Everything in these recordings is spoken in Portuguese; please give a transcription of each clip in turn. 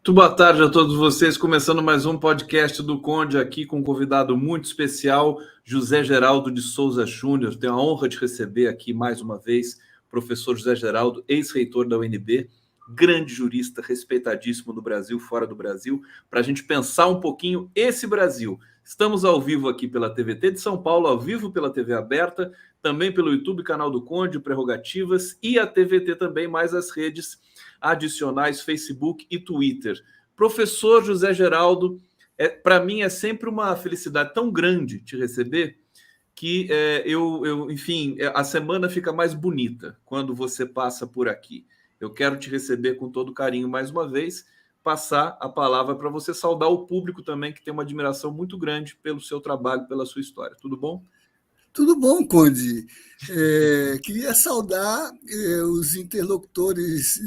Muito boa tarde a todos vocês, começando mais um podcast do Conde aqui com um convidado muito especial, José Geraldo de Souza Júnior. Tenho a honra de receber aqui mais uma vez o professor José Geraldo, ex-reitor da UNB, grande jurista, respeitadíssimo no Brasil, fora do Brasil, para a gente pensar um pouquinho esse Brasil. Estamos ao vivo aqui pela TVT de São Paulo, ao vivo pela TV aberta, também pelo YouTube, canal do Conde, Prerrogativas, e a TVT também, mais as redes adicionais, Facebook e Twitter. Professor José Geraldo, para mim é sempre uma felicidade tão grande te receber que enfim, a semana fica mais bonita quando você passa por aqui. Eu quero te receber com todo carinho mais uma vez, passar a palavra para você saudar o público também, que tem uma admiração muito grande pelo seu trabalho, pela sua história. Tudo bom? Tudo bom, Conde. Queria saudar os interlocutores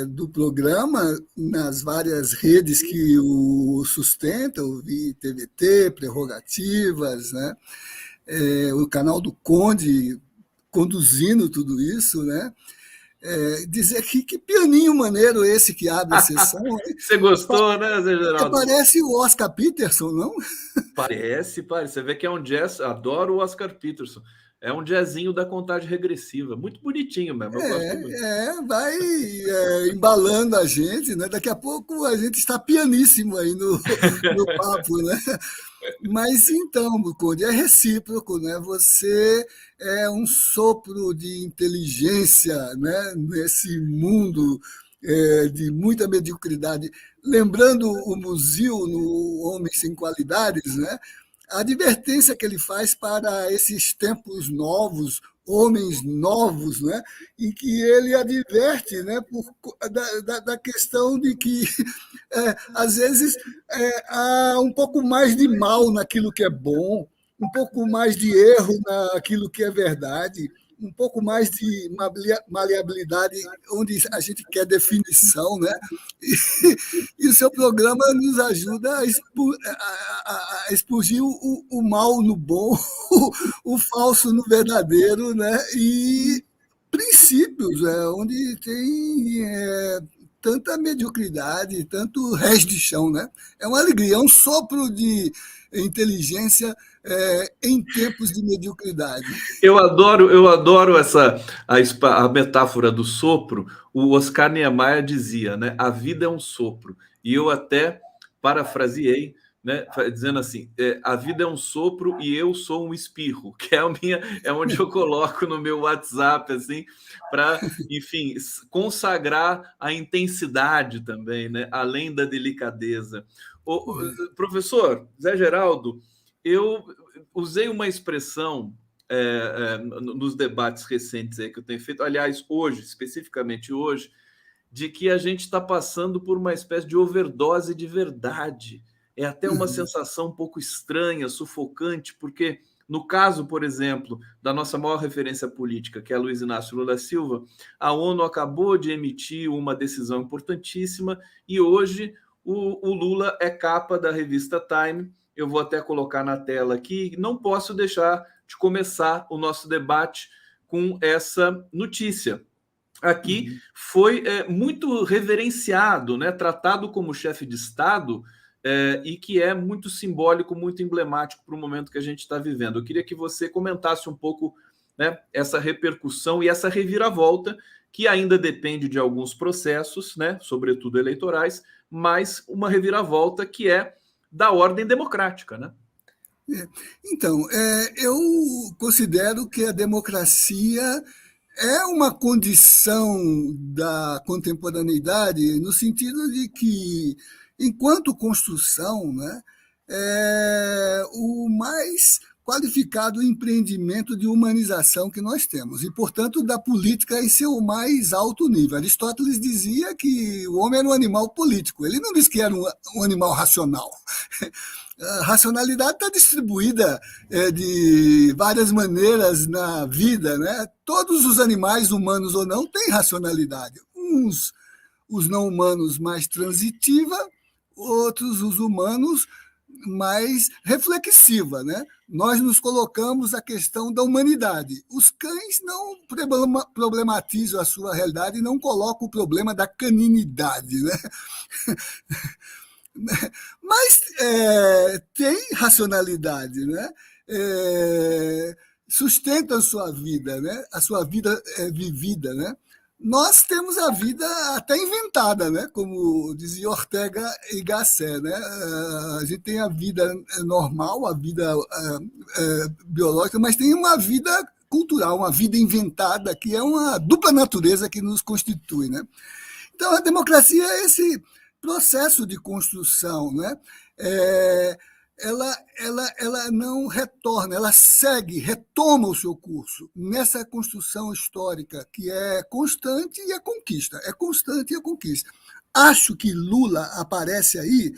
do programa nas várias redes que o sustentam, o TVT, Prerrogativas, né? O canal do Conde conduzindo tudo isso, né? Dizer aqui que pianinho maneiro esse que abre a sessão. Você gostou, né, Zé Geraldo? Parece o Oscar Peterson, não? Parece. Você vê que é um jazz, adoro o Oscar Peterson. É um jazzinho da contagem regressiva. Muito bonitinho mesmo, eu gosto muito. Vai embalando a gente, né? Daqui a pouco a gente está pianíssimo aí no papo, né? Mas então, Conde, é recíproco, né? Você é um sopro de inteligência, né? Nesse mundo de muita mediocridade. Lembrando o Musil no Homem Sem Qualidades, né? A advertência que ele faz para esses tempos novos, homens novos, né? Em que ele adverte, né? Da questão de que, às vezes, há um pouco mais de mal naquilo que é bom, um pouco mais de erro naquilo que é verdade, um pouco mais de maleabilidade onde a gente quer definição, né? E o seu programa nos ajuda a expurgir o mal no bom, o falso no verdadeiro, né? E princípios, onde tem tanta mediocridade, tanto res de chão, né? É uma alegria, é um sopro de inteligência em tempos de mediocridade. Eu adoro a metáfora do sopro. O Oscar Niemeyer dizia, né? A vida é um sopro. E eu até parafraseei, né, dizendo assim: a vida é um sopro e eu sou um espirro, que é onde eu coloco no meu WhatsApp, assim, para, enfim, consagrar a intensidade também, né? Além da delicadeza. Professor Zé Geraldo, eu usei uma expressão nos debates recentes aí que eu tenho feito, aliás, hoje, especificamente hoje, de que a gente está passando por uma espécie de overdose de verdade. É até uma sensação um pouco estranha, sufocante, porque no caso, por exemplo, da nossa maior referência política, que é Luiz Inácio Lula Silva, a ONU acabou de emitir uma decisão importantíssima e hoje o Lula é capa da revista Time. Eu vou até colocar na tela aqui. Não posso deixar de começar o nosso debate com essa notícia. Aqui foi muito reverenciado, né, tratado como chefe de Estado, e que é muito simbólico, muito emblemático para o momento que a gente está vivendo. Eu queria que você comentasse um pouco, né, essa repercussão e essa reviravolta, que ainda depende de alguns processos, né, sobretudo eleitorais, mas uma reviravolta que é da ordem democrática, né? Então, eu considero que a democracia é uma condição da contemporaneidade no sentido de que, enquanto construção, né, é o mais qualificado empreendimento de humanização que nós temos, e, portanto, da política em seu mais alto nível. Aristóteles dizia que o homem era um animal político, ele não disse que era um animal racional. A racionalidade está distribuída de várias maneiras na vida, né? Todos os animais, humanos ou não, têm racionalidade. Uns, os não humanos, mais transitiva, outros, os humanos, mais reflexiva, né? Nós nos colocamos a questão da humanidade. Os cães não problematizam a sua realidade e não colocam o problema da caninidade, né? Mas tem racionalidade, né? Sustentam a sua vida vivida, né? Nós temos a vida até inventada, né? Como dizia Ortega y Gasset, né? A gente tem a vida normal, a vida biológica, mas tem uma vida cultural, uma vida inventada, que é uma dupla natureza que nos constitui, né? Então, a democracia é esse processo de construção, né? Ela não retorna, ela retoma o seu curso nessa construção histórica que é constante e a conquista. É constante e a conquista. Acho que Lula aparece aí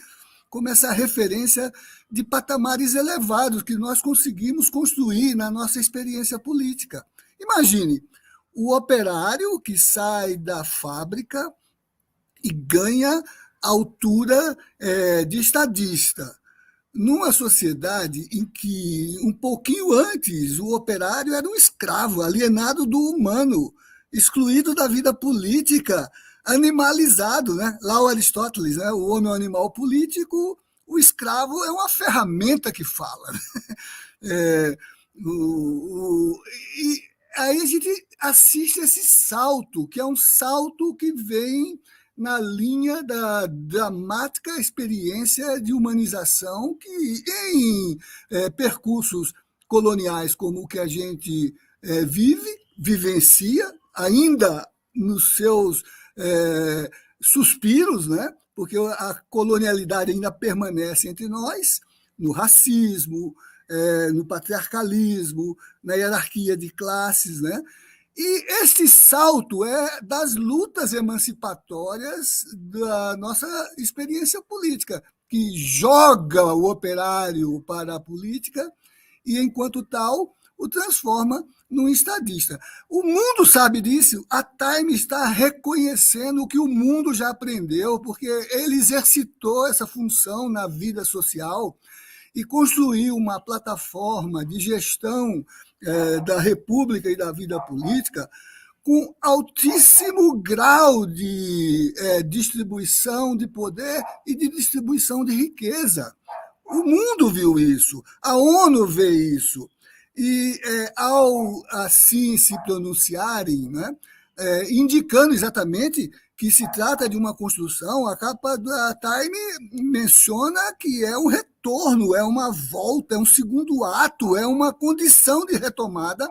como essa referência de patamares elevados que nós conseguimos construir na nossa experiência política. Imagine, o operário que sai da fábrica e ganha altura de estadista, numa sociedade em que, um pouquinho antes, o operário era um escravo, alienado do humano, excluído da vida política, animalizado, né? Lá o Aristóteles, né? O homem é um animal político, o escravo é uma ferramenta que fala. E aí a gente assiste esse salto, que é um salto que vem na linha da dramática experiência de humanização que, em percursos coloniais como o que a gente vivencia, ainda nos seus suspiros, né? Porque a colonialidade ainda permanece entre nós, no racismo, no patriarcalismo, na hierarquia de classes, né? E este salto é das lutas emancipatórias da nossa experiência política, que joga o operário para a política e, enquanto tal, o transforma num estadista. O mundo sabe disso, a Time está reconhecendo o que o mundo já aprendeu, porque ele exercitou essa função na vida social e construiu uma plataforma de gestão da República e da vida política com altíssimo grau de distribuição de poder e de distribuição de riqueza. O mundo viu isso, a ONU vê isso. E, ao assim se pronunciarem, né, indicando exatamente que se trata de uma construção, a capa da Time menciona que é um retorno, é uma volta, é um segundo ato, é uma condição de retomada,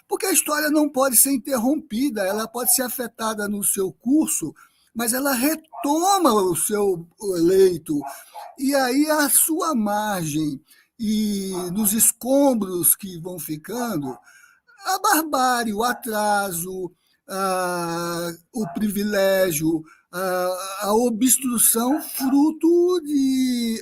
porque a história não pode ser interrompida, ela pode ser afetada no seu curso, mas ela retoma o seu leito. E aí a sua margem e nos escombros que vão ficando, a barbárie, o atraso, o privilégio, a obstrução, fruto de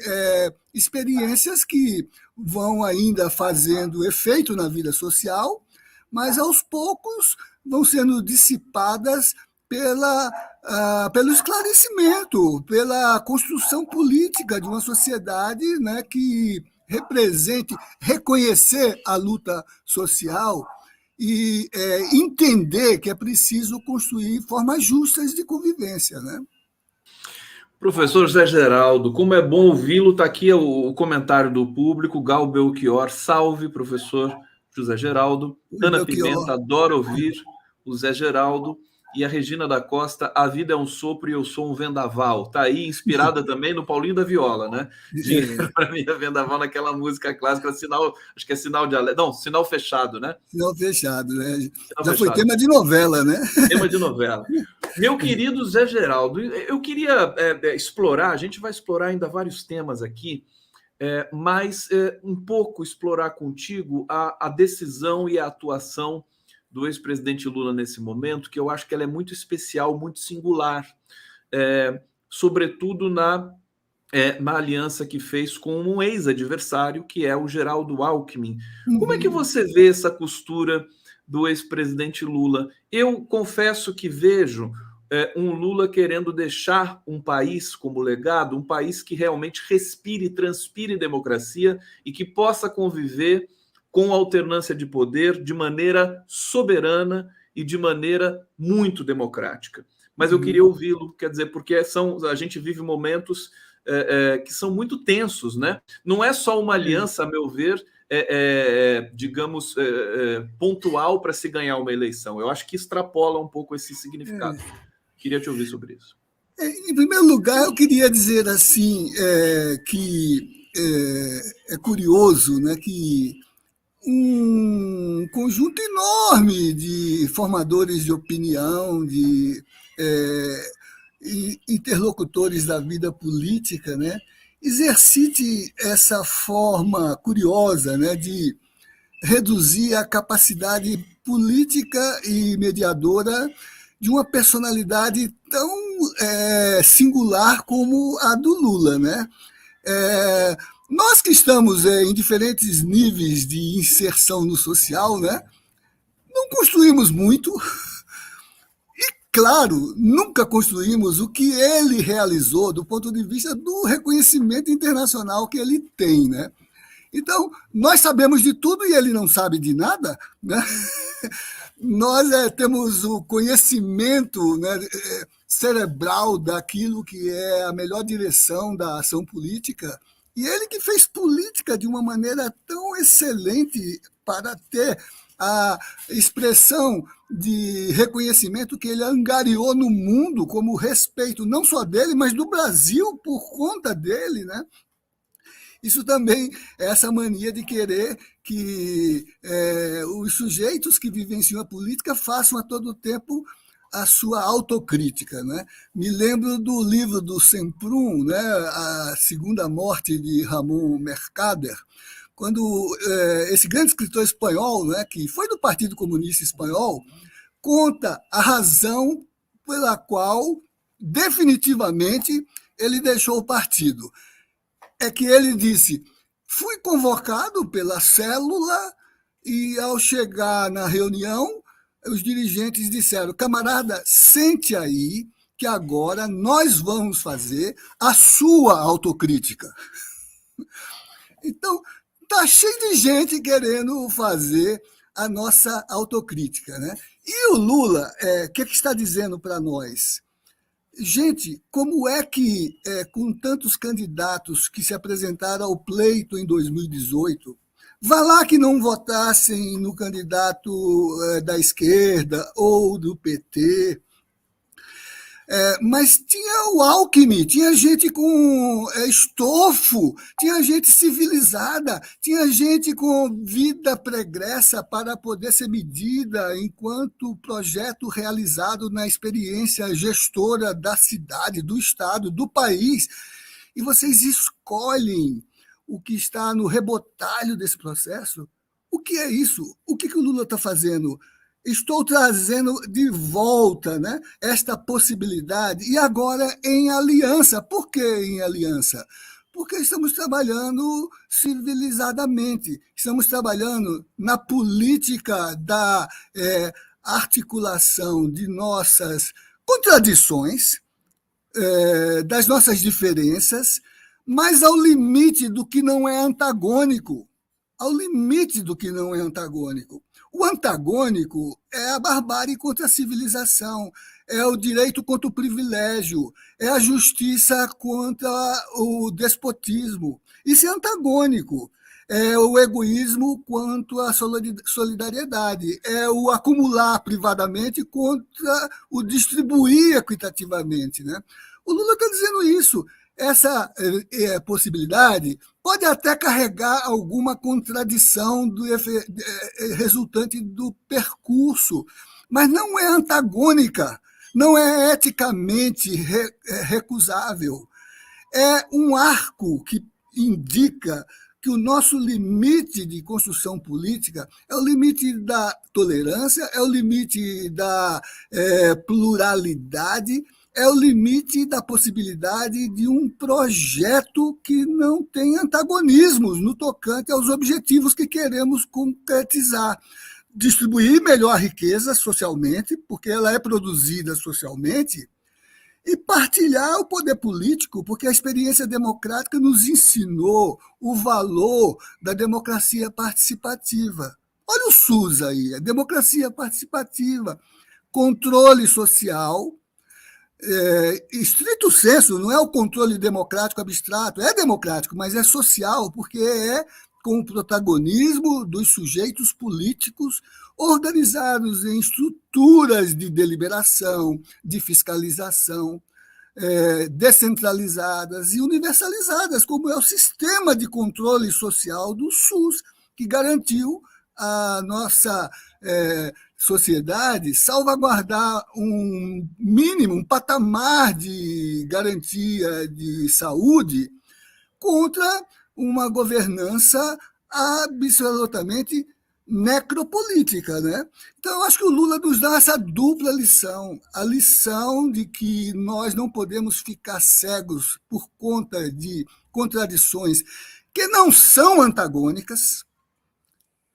experiências que vão ainda fazendo efeito na vida social, mas aos poucos vão sendo dissipadas pelo esclarecimento, pela construção política de uma sociedade, né, que represente reconhecer a luta social e entender que é preciso construir formas justas de convivência, né? Professor José Geraldo, como é bom ouvi-lo. Está aqui o comentário do público. Gal Belchior, salve, professor José Geraldo. Ana Pimenta, adoro ouvir o Zé Geraldo. E a Regina da Costa, a vida é um sopro e eu sou um vendaval. Está aí, inspirada também no Paulinho da Viola, né? Para mim, é vendaval naquela música clássica, sinal, acho que é sinal de alerta. Não, sinal fechado, né? Sinal fechado, né? Já foi tema de novela, né? Tema de novela. Meu querido Zé Geraldo, eu queria explorar, a gente vai explorar ainda vários temas aqui, mas um pouco explorar contigo a decisão e a atuação do ex-presidente Lula nesse momento, que eu acho que ela é muito especial, muito singular, sobretudo na aliança que fez com um ex-adversário, que é o Geraldo Alckmin. Como é que você vê essa costura do ex-presidente Lula? Eu confesso que vejo um Lula querendo deixar um país como legado, um país que realmente respire e transpire democracia e que possa conviver com alternância de poder de maneira soberana e de maneira muito democrática. Mas eu queria ouvi-lo, quer dizer, porque a gente vive momentos que são muito tensos, né? Não é só uma aliança, a meu ver, digamos, pontual para se ganhar uma eleição. Eu acho que extrapola um pouco esse significado. Queria te ouvir sobre isso. Em primeiro lugar, eu queria dizer assim que é curioso, né, que um conjunto enorme de formadores de opinião, de interlocutores da vida política, né, exercite essa forma curiosa, né, de reduzir a capacidade política e mediadora de uma personalidade tão singular como a do Lula, né? Nós que estamos em diferentes níveis de inserção no social, né, não construímos muito. Claro, nunca construímos o que ele realizou do ponto de vista do reconhecimento internacional que ele tem, né? Então, nós sabemos de tudo e ele não sabe de nada, né? Nós temos o conhecimento, né, cerebral daquilo que é a melhor direção da ação política, e ele que fez política de uma maneira tão excelente para ter a expressão de reconhecimento que ele angariou no mundo como respeito não só dele, mas do Brasil por conta dele, né? Isso também é essa mania de querer que os sujeitos que vivenciam a política façam a todo tempo a sua autocrítica, né? Me lembro do livro do Semprún, né? A Segunda Morte de Ramón Mercader, quando esse grande escritor espanhol, né, que foi do Partido Comunista Espanhol, conta a razão pela qual definitivamente ele deixou o partido. É que ele disse: fui convocado pela célula e, ao chegar na reunião, os dirigentes disseram: camarada, sente aí que agora nós vamos fazer a sua autocrítica. Então, está cheio de gente querendo fazer a nossa autocrítica, né? E o Lula, que está dizendo para nós? Gente, como é que, com tantos candidatos que se apresentaram ao pleito em 2018, vá lá que não votassem no candidato da esquerda ou do PT, mas tinha o Alckmin, tinha gente com estofo, tinha gente civilizada, tinha gente com vida pregressa para poder ser medida enquanto projeto realizado na experiência gestora da cidade, do estado, do país. E vocês escolhem o que está no rebotalho desse processo? O que é isso? O que o Lula está fazendo? Estou trazendo de volta, né, esta possibilidade, e agora em aliança. Por que em aliança? Porque estamos trabalhando civilizadamente, estamos trabalhando na política da articulação de nossas contradições, das nossas diferenças, mas ao limite do que não é antagônico. Ao limite do que não é antagônico. O antagônico é a barbárie contra a civilização, é o direito contra o privilégio, é a justiça contra o despotismo. Isso é antagônico. É o egoísmo quanto à solidariedade, é o acumular privadamente contra o distribuir equitativamente, né? O Lula está dizendo isso. Essa possibilidade pode até carregar alguma contradição resultante do percurso, mas não é antagônica, não é eticamente recusável. É um arco que indica que o nosso limite de construção política é o limite da tolerância, é o limite da pluralidade, é o limite da possibilidade de um projeto que não tem antagonismos no tocante aos objetivos que queremos concretizar. distribuir melhor a riqueza socialmente, porque ela é produzida socialmente, e partilhar o poder político, porque a experiência democrática nos ensinou o valor da democracia participativa. Olha o SUS aí, a democracia participativa, controle social, estrito senso, não é o controle democrático abstrato, é democrático, mas é social, porque é com o protagonismo dos sujeitos políticos organizados em estruturas de deliberação, de fiscalização, descentralizadas e universalizadas, como é o sistema de controle social do SUS, que garantiu a nossa sociedade salvaguardar um mínimo, um patamar de garantia de saúde contra uma governança absolutamente necropolítica, né? Então, eu acho que o Lula nos dá essa dupla lição, a lição de que nós não podemos ficar cegos por conta de contradições que não são antagônicas,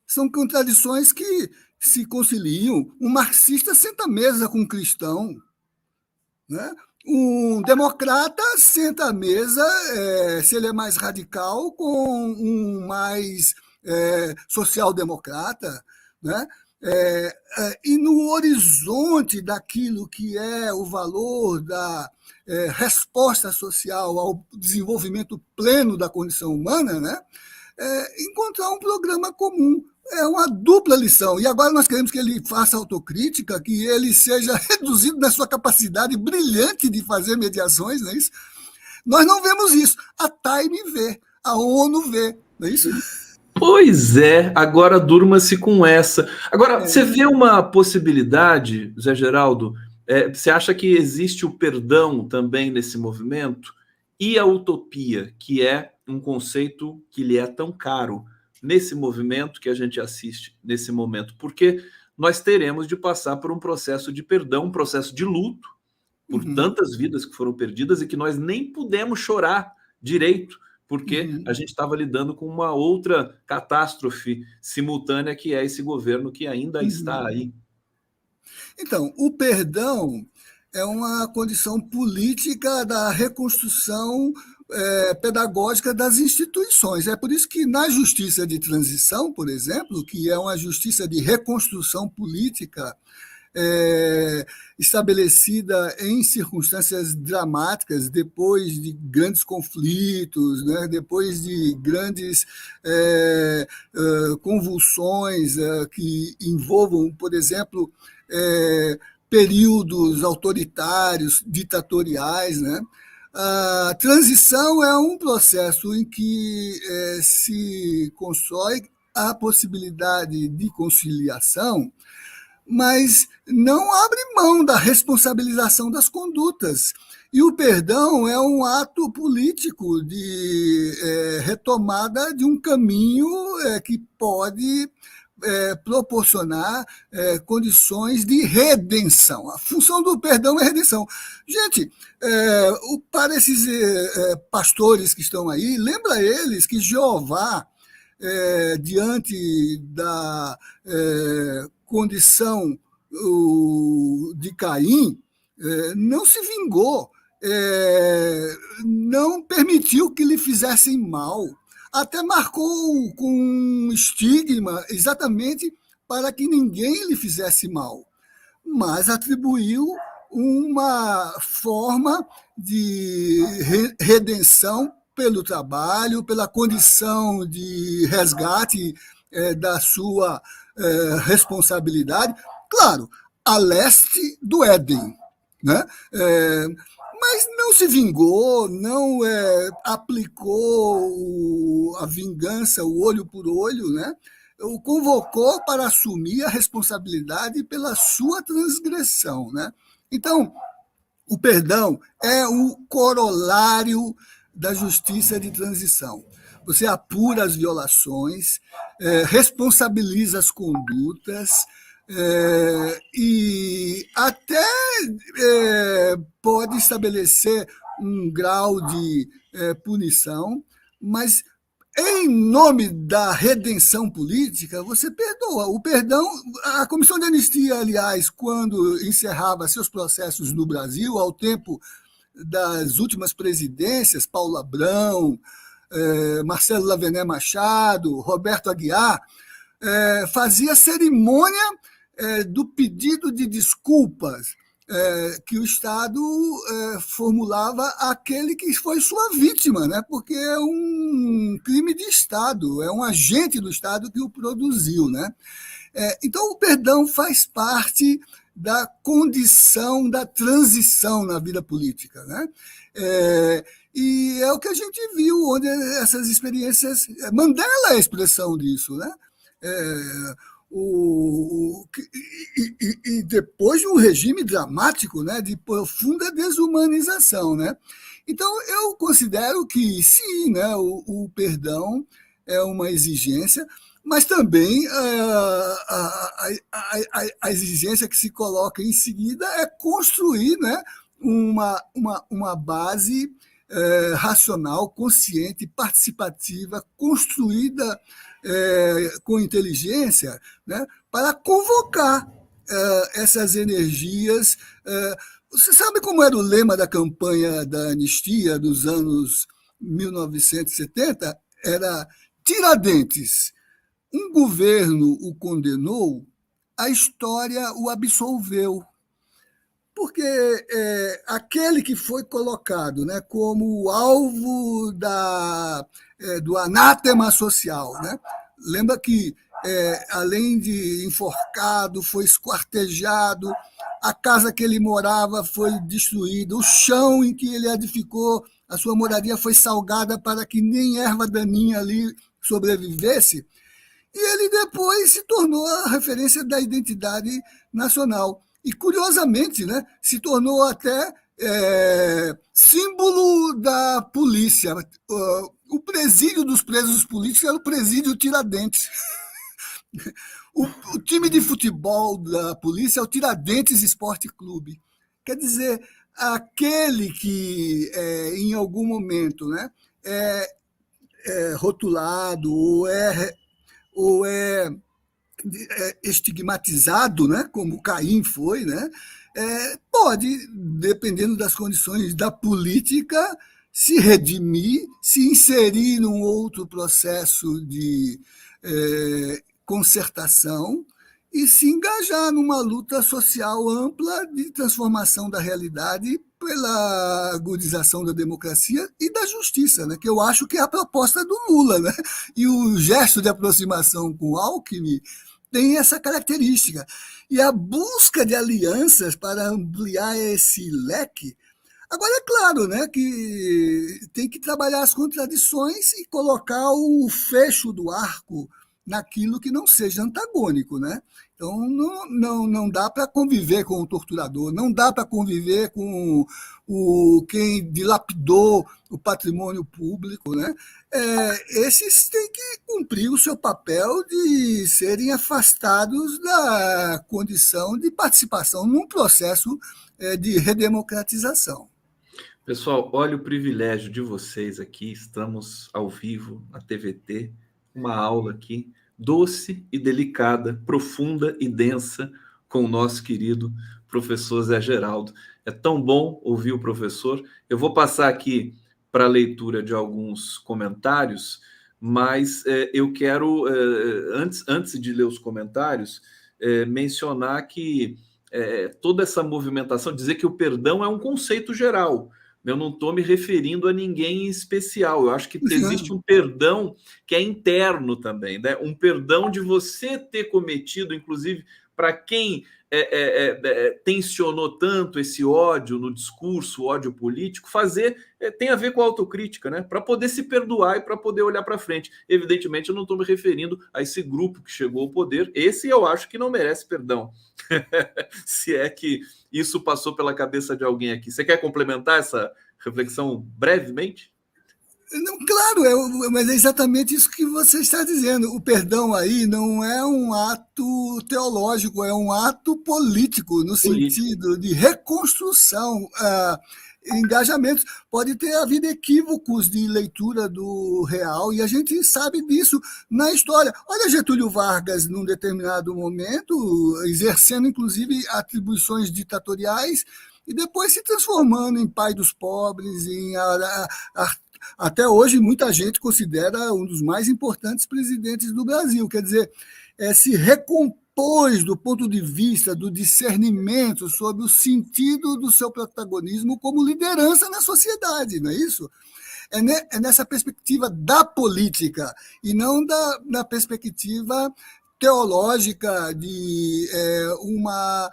são contradições que se conciliam. Um marxista senta à mesa com um cristão, né? Um democrata senta à mesa, se ele é mais radical, com um mais social-democrata, né? E no horizonte daquilo que é o valor da resposta social ao desenvolvimento pleno da condição humana, né? Encontrar um programa comum. É uma dupla lição. E agora nós queremos que ele faça autocrítica, que ele seja reduzido na sua capacidade brilhante de fazer mediações, não é isso? Nós não vemos isso. A Time vê, a ONU vê, não é isso? Pois é, agora durma-se com essa. Agora, você vê uma possibilidade, Zé Geraldo? Você acha que existe o perdão também nesse movimento? E a utopia, que é um conceito que lhe é tão caro nesse movimento que a gente assiste nesse momento? Porque nós teremos de passar por um processo de perdão, um processo de luto por tantas vidas que foram perdidas e que nós nem pudemos chorar direito, porque a gente estava lidando com uma outra catástrofe simultânea, que é esse governo que ainda está aí. Então, o perdão é uma condição política da reconstrução pedagógica das instituições. É por isso que na justiça de transição, por exemplo, que é uma justiça de reconstrução política estabelecida em circunstâncias dramáticas, depois de grandes conflitos, né, depois de grandes convulsões que envolvam, por exemplo, períodos autoritários, ditatoriais, né? A transição é um processo em que se constrói a possibilidade de conciliação, mas não abre mão da responsabilização das condutas. E o perdão é um ato político de retomada de um caminho que pode proporcionar condições de redenção. A função do perdão é redenção. Gente, para esses pastores que estão aí, lembra eles que Jeová, diante da condição de Caim, não se vingou, não permitiu que lhe fizessem mal, até marcou com um estigma exatamente para que ninguém lhe fizesse mal, mas atribuiu uma forma de redenção pelo trabalho, pela condição de resgate da sua responsabilidade, claro, a leste do Éden, né? Mas não se vingou, não aplicou a vingança, o olho por olho, né? O convocou para assumir a responsabilidade pela sua transgressão, né? Então, o perdão é o corolário da justiça de transição. Você apura as violações, responsabiliza as condutas, e até pode estabelecer um grau de punição, mas em nome da redenção política, você perdoa. O perdão, a Comissão de Anistia, aliás, quando encerrava seus processos no Brasil, ao tempo das últimas presidências, Paulo Abrão, Marcelo Lavené Machado, Roberto Aguiar, fazia cerimônia do pedido de desculpas que o Estado formulava àquele que foi sua vítima, né? Porque é um crime de Estado, é um agente do Estado que o produziu, né? Então, o perdão faz parte da condição da transição na vida política, né? E é o que a gente viu, onde essas experiências... Mandela é a expressão disso, né? E depois de um regime dramático, né, de profunda desumanização, né? Então, eu considero que, sim, né, o perdão é uma exigência, mas também a exigência que se coloca em seguida é construir, né, uma base racional, consciente, participativa, construída com inteligência, né, para convocar essas energias. Você sabe como era o lema da campanha da anistia dos anos 1970? Era Tiradentes. Um governo o condenou, a história o absolveu. Porque aquele que foi colocado, né, como alvo do anátema social, né? Lembra que, além de enforcado, foi esquartejado, a casa que ele morava foi destruída, o chão em que ele edificou a sua moradia foi salgada para que nem erva daninha ali sobrevivesse, e ele depois se tornou a referência da identidade nacional. E, curiosamente, né, se tornou até símbolo da polícia. O presídio dos presos políticos era o presídio Tiradentes. O time de futebol da polícia é o Tiradentes Esporte Clube. Quer dizer, aquele que, em algum momento, né, é rotulado ou é estigmatizado, né, como Caim foi, né, pode, dependendo das condições da política, se redimir, se inserir num outro processo de concertação e se engajar numa luta social ampla de transformação da realidade pela agudização da democracia e da justiça, né? Que eu acho que é a proposta do Lula, né? E o gesto de aproximação com o Alckmin tem essa característica. E a busca de alianças para ampliar esse leque. Agora, é claro, né, que tem que trabalhar as contradições e colocar o fecho do arco naquilo que não seja antagônico, né? Então, não dá para conviver com o torturador, não dá para conviver com quem dilapidou o patrimônio público, né? Esses têm que cumprir o seu papel de serem afastados da condição de participação num processo de redemocratização. Pessoal, olha o privilégio de vocês aqui, estamos ao vivo na TVT, uma aula aqui, doce e delicada, profunda e densa, com o nosso querido professor Zé Geraldo. É tão bom ouvir o professor. Eu vou passar aqui para a leitura de alguns comentários, mas eu quero, antes de ler os comentários, mencionar que toda essa movimentação, dizer que o perdão é um conceito geral. Eu não estou me referindo a ninguém em especial. Eu acho que existe um perdão que é interno também, né? Um perdão de você ter cometido, inclusive, para quem tensionou tanto esse ódio no discurso, o ódio político, tem a ver com a autocrítica, né? Para poder se perdoar e para poder olhar para frente. Evidentemente, eu não estou me referindo a esse grupo que chegou ao poder. Esse eu acho que não merece perdão. Se é que isso passou pela cabeça de alguém aqui. Você quer complementar essa reflexão brevemente? Não, claro, mas é exatamente isso que você está dizendo. O perdão aí não é um ato teológico, é um ato político, no sentido de reconstrução. engajamentos. Pode ter havido equívocos de leitura do real, e a gente sabe disso na história. Olha Getúlio Vargas, num determinado momento, exercendo, inclusive, atribuições ditatoriais, e depois se transformando em pai dos pobres, até hoje muita gente considera um dos mais importantes presidentes do Brasil. Quer dizer, se recompôs do ponto de vista do discernimento sobre o sentido do seu protagonismo como liderança na sociedade, não é isso? É nessa perspectiva da política e não da perspectiva teológica de uma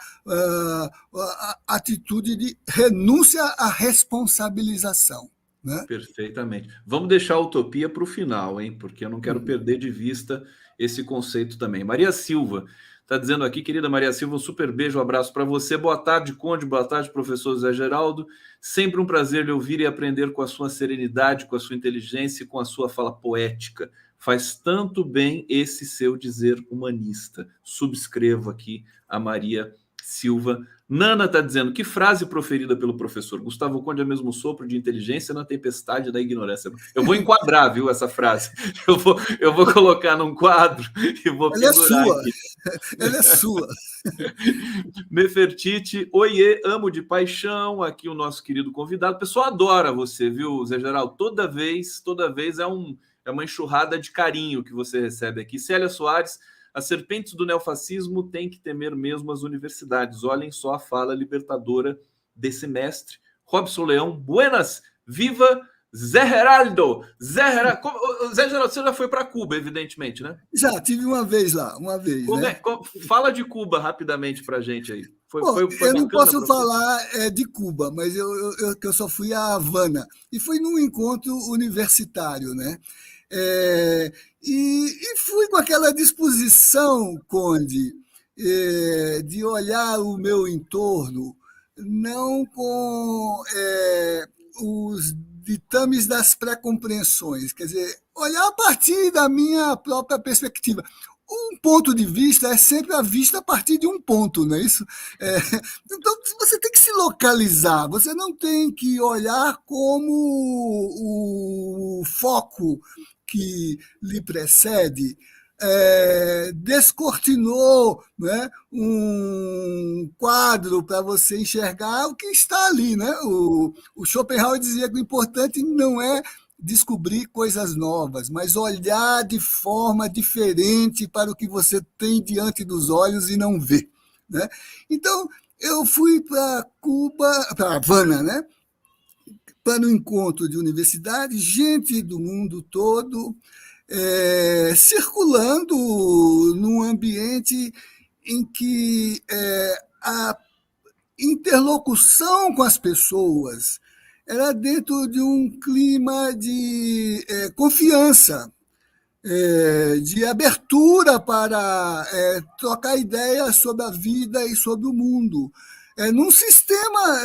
atitude de renúncia à responsabilização. Né? Perfeitamente. Vamos deixar a utopia para o final, hein? Porque eu não quero perder de vista esse conceito também. Maria Silva está dizendo aqui, querida Maria Silva, um super beijo, um abraço para você. Boa tarde, Conde, boa tarde, professor Zé Geraldo. Sempre um prazer lhe ouvir e aprender com a sua serenidade, com a sua inteligência e com a sua fala poética. Faz tanto bem esse seu dizer humanista. Subscrevo aqui a Maria Silva. Nana está dizendo, que frase proferida pelo professor Gustavo Conde é mesmo sopro de inteligência na tempestade da ignorância. Eu vou enquadrar, viu, essa frase. Eu vou colocar num quadro e vou pendurar aqui. Ela é sua. Nefertiti, oiê, amo de paixão. Aqui o nosso querido convidado. O pessoal adora você, viu, Zé Geraldo? Toda vez é uma enxurrada de carinho que você recebe aqui. Célia Soares, as serpentes do neofascismo têm que temer mesmo as universidades. Olhem só a fala libertadora desse mestre. Robson Leão, buenas, viva Zé Geraldo. Zé Geraldo, você já foi para Cuba, evidentemente, né? Já, tive uma vez lá, uma vez. Né? Fala de Cuba rapidamente para a gente aí. Eu não posso falar de Cuba, mas eu só fui a Havana. E fui num encontro universitário, né? E fui com aquela disposição, Conde, de olhar o meu entorno, não com os ditames das pré-compreensões, quer dizer, olhar a partir da minha própria perspectiva. Um ponto de vista é sempre a vista a partir de um ponto, não é isso? Então, você tem que se localizar, você não tem que olhar como o foco que lhe precede descortinou, né, um quadro para você enxergar o que está ali. Né? O Schopenhauer dizia que o importante não é descobrir coisas novas, mas olhar de forma diferente para o que você tem diante dos olhos e não vê. Né? Então, eu fui para Cuba, para Havana, né? Para um encontro de universidade, gente do mundo todo, circulando num ambiente em que a interlocução com as pessoas era dentro de um clima de confiança, de abertura para trocar ideias sobre a vida e sobre o mundo. Num sistema,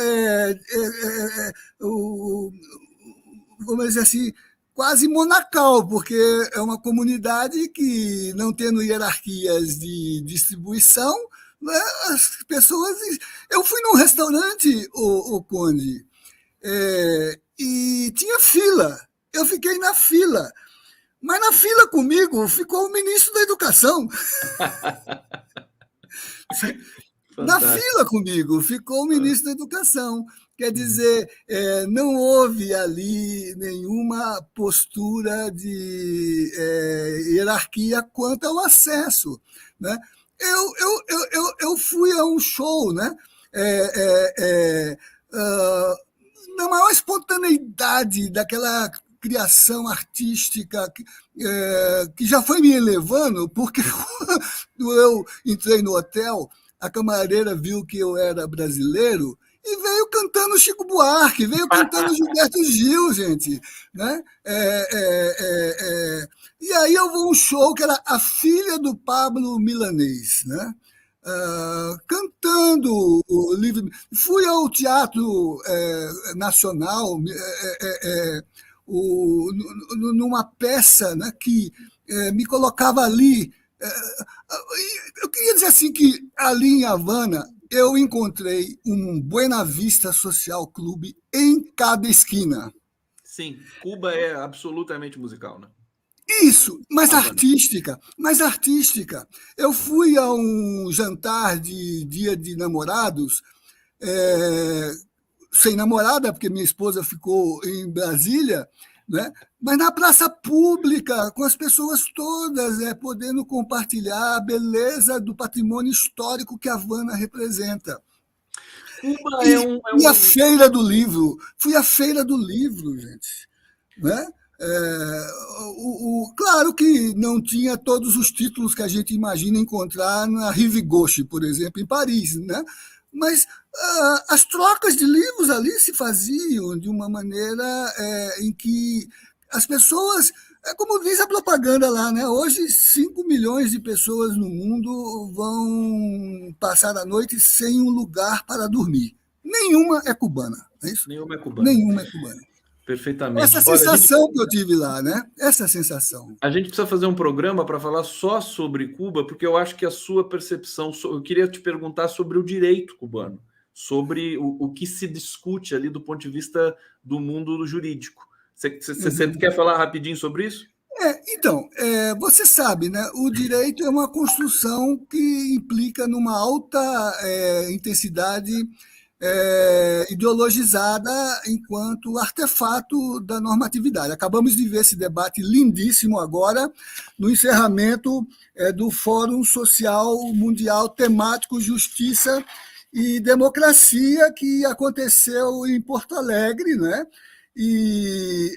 vamos dizer assim, quase monacal, porque é uma comunidade que, não tendo hierarquias de distribuição, né, as pessoas... Eu fui num restaurante, o Conde, e tinha fila. Eu fiquei na fila. Mas na fila comigo ficou o ministro da Educação. Na fila comigo ficou o ministro da Educação. Quer dizer, não houve ali nenhuma postura de hierarquia quanto ao acesso. Né? Eu fui a um show, né? Na maior espontaneidade daquela criação artística que já foi me elevando, porque quando eu entrei no hotel, a camareira viu que eu era brasileiro e veio cantando Chico Buarque, veio cantando Gilberto Gil, gente. Né? E aí eu vou a um show que era a filha do Pablo Milanês, né? Cantando o livro. Fui ao Teatro Nacional, numa peça, né, que me colocava ali. Eu queria dizer assim que ali em Havana eu encontrei um Buena Vista Social Clube em cada esquina. Sim, Cuba é absolutamente musical, né? Isso, mas Havana. artística, mais artística. Eu fui a um jantar de Dia de Namorados, é, sem namorada, porque minha esposa ficou em Brasília, né? Mas na praça pública, com as pessoas todas, podendo compartilhar a beleza do patrimônio histórico que a Havana representa. Cuba E a Feira do Livro, fui à Feira do Livro, gente. Né? Claro que não tinha todos os títulos que a gente imagina encontrar na Rive Gauche, por exemplo, em Paris, né? Mas as trocas de livros ali se faziam de uma maneira em que as pessoas, como diz a propaganda lá, né? Hoje 5 milhões de pessoas no mundo vão passar a noite sem um lugar para dormir. Nenhuma é cubana, é isso? Nenhuma é cubana. Nenhuma é cubana. Perfeitamente. Essa sensação que eu tive lá, né? Essa sensação. A gente precisa fazer um programa para falar só sobre Cuba, porque eu acho que a sua percepção. Eu queria te perguntar sobre o direito cubano, sobre o que se discute ali do ponto de vista do mundo jurídico. Você quer falar rapidinho sobre isso? Então, você sabe, né? O direito é uma construção que implica numa alta intensidade ideologizada enquanto artefato da normatividade. Acabamos de ver esse debate lindíssimo agora no encerramento do Fórum Social Mundial Temático Justiça e Democracia, que aconteceu em Porto Alegre, né? E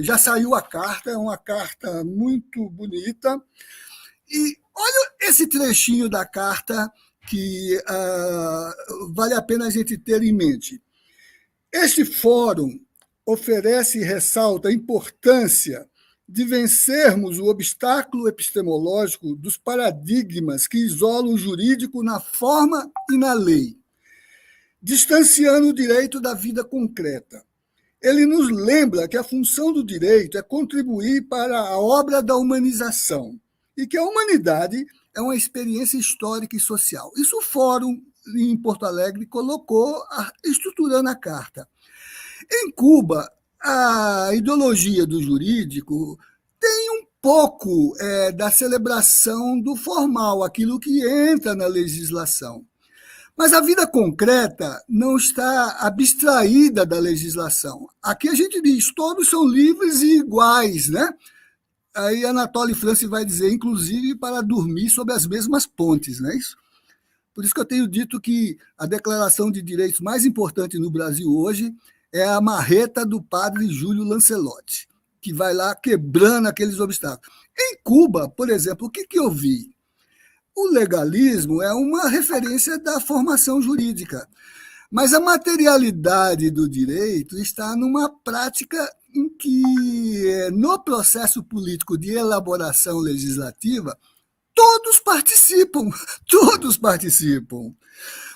já saiu a carta, é uma carta muito bonita. E olha esse trechinho da carta que vale a pena a gente ter em mente. Este fórum oferece e ressalta a importância de vencermos o obstáculo epistemológico dos paradigmas que isolam o jurídico na forma e na lei, distanciando o direito da vida concreta. Ele nos lembra que a função do direito é contribuir para a obra da humanização e que a humanidade é uma experiência histórica e social. Isso o Fórum em Porto Alegre colocou, estruturando a carta. Em Cuba, a ideologia do jurídico tem um pouco da celebração do formal, aquilo que entra na legislação. Mas a vida concreta não está abstraída da legislação. Aqui a gente diz, todos são livres e iguais, né? Aí Anatole France vai dizer, inclusive, para dormir sob as mesmas pontes, não é isso? Por isso que eu tenho dito que a declaração de direitos mais importante no Brasil hoje é a marreta do padre Júlio Lancelotti, que vai lá quebrando aqueles obstáculos. Em Cuba, por exemplo, o que eu vi? O legalismo é uma referência da formação jurídica, mas a materialidade do direito está numa prática em que, no processo político de elaboração legislativa, todos participam, todos participam.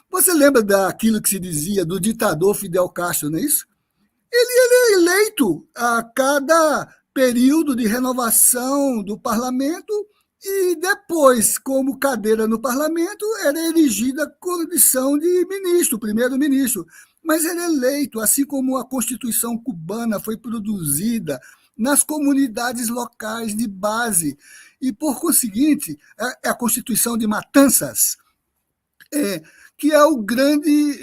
Você lembra daquilo que se dizia do ditador Fidel Castro, não é isso? Ele é eleito a cada período de renovação do parlamento e depois, como cadeira no parlamento, era erigida a condição de ministro, primeiro-ministro. Mas ele é eleito, assim como a Constituição cubana foi produzida nas comunidades locais de base. E, por conseguinte, é a Constituição de Matanças, que é o grande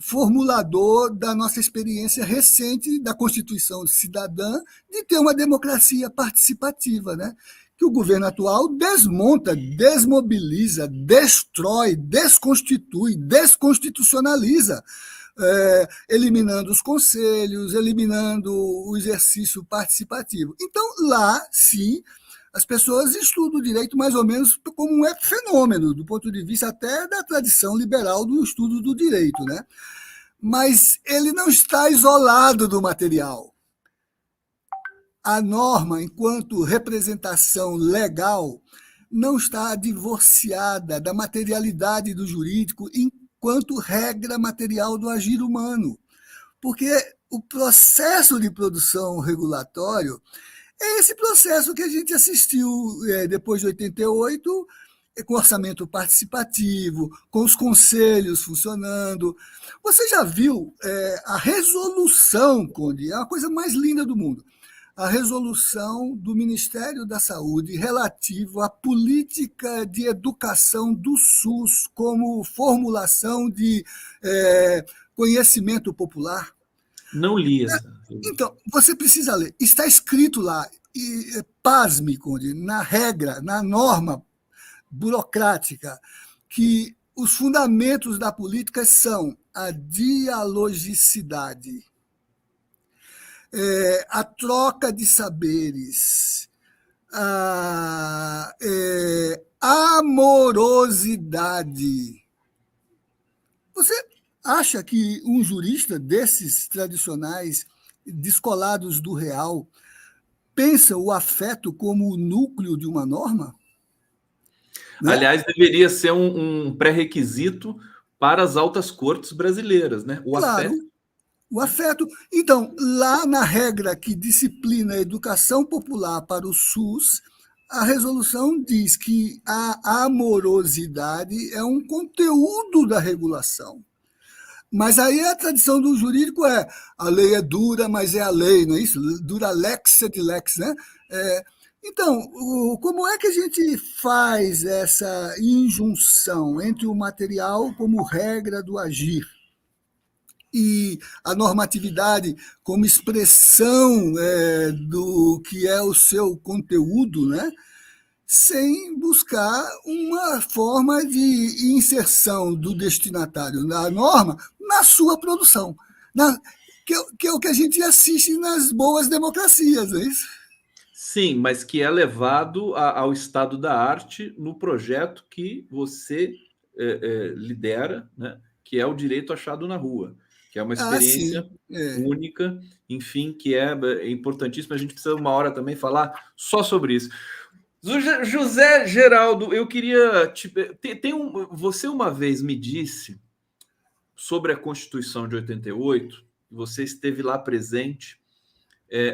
formulador da nossa experiência recente da Constituição Cidadã de ter uma democracia participativa, né? Que o governo atual desmonta, desmobiliza, destrói, desconstitui, desconstitucionaliza, eliminando os conselhos, eliminando o exercício participativo. Então, lá, sim, as pessoas estudam o direito mais ou menos como um fenômeno, do ponto de vista até da tradição liberal do estudo do direito, né? Mas ele não está isolado do material. A norma, enquanto representação legal, não está divorciada da materialidade do jurídico enquanto regra material do agir humano. Porque o processo de produção regulatório é esse processo que a gente assistiu depois de 88, com orçamento participativo, com os conselhos funcionando. Você já viu a resolução, Conde? É a coisa mais linda do mundo. A resolução do Ministério da Saúde relativo à política de educação do SUS como formulação de conhecimento popular. Não li essa. Então, você precisa ler. Está escrito lá, e pasme, Conde, na regra, na norma burocrática, que os fundamentos da política são a dialogicidade, a troca de saberes, a amorosidade. Você acha que um jurista desses tradicionais, descolados do real, pensa o afeto como o núcleo de uma norma? Né? Aliás, deveria ser um pré-requisito para as altas cortes brasileiras, né? O claro, afeto. O afeto. Então, lá na regra que disciplina a educação popular para o SUS, a resolução diz que a amorosidade é um conteúdo da regulação. Mas aí a tradição do jurídico a lei é dura, mas é a lei, não é isso? Dura lex sed lex, né? Então, como é que a gente faz essa injunção entre o material como regra do agir e a normatividade como expressão do que é o seu conteúdo, né? Sem buscar uma forma de inserção do destinatário da norma na sua produção, que é o que a gente assiste nas boas democracias, não é isso? Sim, mas que é levado ao estado da arte no projeto que você lidera, né? Que é o direito achado na rua, que é uma experiência única, enfim, que é importantíssima. A gente precisa uma hora também falar só sobre isso. José Geraldo, eu queria você uma vez me disse sobre a Constituição de 88, você esteve lá presente,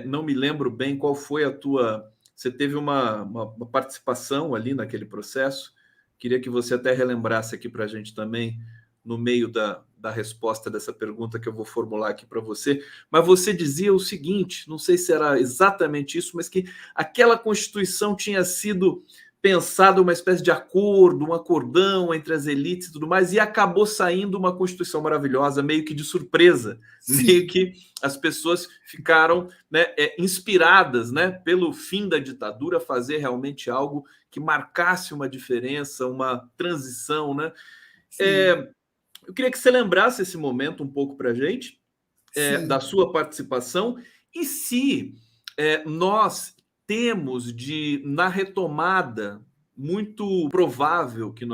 não me lembro bem qual foi a tua... Você teve uma participação ali naquele processo, queria que você até relembrasse aqui para a gente também, no meio da resposta dessa pergunta que eu vou formular aqui para você, mas você dizia o seguinte, não sei se era exatamente isso, mas que aquela Constituição tinha sido pensada uma espécie de acordo, um acordão entre as elites e tudo mais, e acabou saindo uma Constituição maravilhosa, meio que de surpresa, sim, meio que as pessoas ficaram, né, inspiradas, né, pelo fim da ditadura, a fazer realmente algo que marcasse uma diferença, uma transição, né? Eu queria que você lembrasse esse momento um pouco para a gente, da sua participação, e se nós temos na retomada muito provável que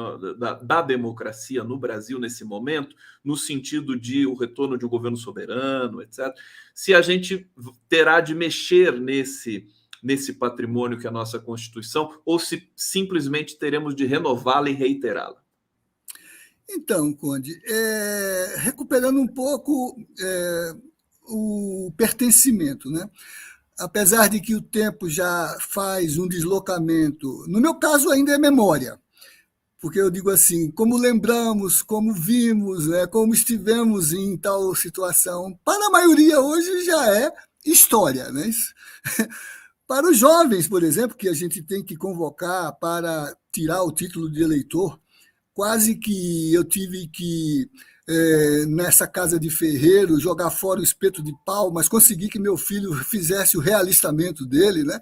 da democracia no Brasil nesse momento, no sentido de o retorno de um governo soberano, etc., se a gente terá de mexer nesse patrimônio que é a nossa Constituição, ou se simplesmente teremos de renová-la e reiterá-la. Então, Conde, recuperando um pouco o pertencimento, né? Apesar de que o tempo já faz um deslocamento, no meu caso ainda é memória, porque eu digo assim, como lembramos, como vimos, como estivemos em tal situação, para a maioria hoje já é história, né? Para os jovens, por exemplo, que a gente tem que convocar para tirar o título de eleitor, quase que eu tive que, nessa casa de ferreiro, jogar fora o espeto de pau, mas consegui que meu filho fizesse o realistamento dele, né?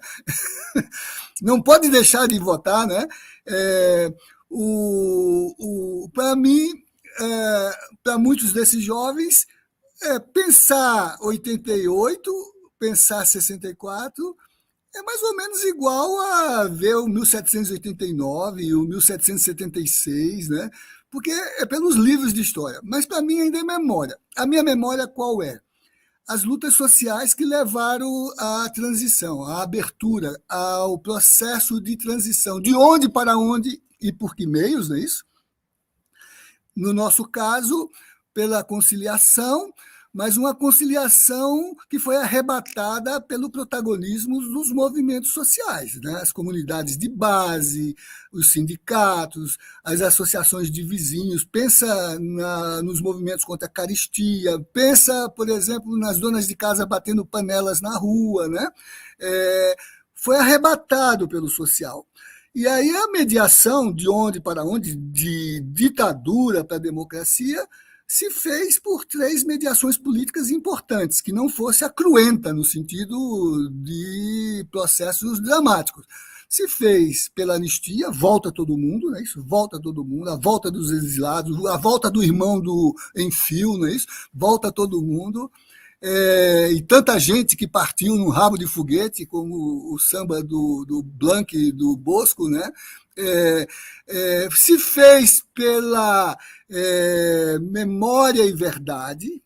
Não pode deixar de votar, né? Para mim, para muitos desses jovens, pensar 88, pensar 64... é mais ou menos igual a ver o 1789 e o 1776, né? Porque é pelos livros de história. Mas para mim ainda é memória. A minha memória qual é? As lutas sociais que levaram à transição, à abertura, ao processo de transição. De onde para onde e por que meios, não é isso? No nosso caso, pela conciliação, mas uma conciliação que foi arrebatada pelo protagonismo dos movimentos sociais, né? As comunidades de base, os sindicatos, as associações de vizinhos. Pensa nos movimentos contra a caristia, pensa, por exemplo, nas donas de casa batendo panelas na rua, né? Foi arrebatado pelo social. E aí a mediação de onde para onde, de ditadura para democracia, se fez por 3 mediações políticas importantes, que não fosse a cruenta, no sentido de processos dramáticos. Se fez pela anistia, volta todo mundo, não é isso? Volta todo mundo, a volta dos exilados, a volta do irmão do Enfio, não é isso? Volta todo mundo. E tanta gente que partiu no rabo de foguete, como o samba do Blanc e do Bosco, né? Se fez pela memória e verdade,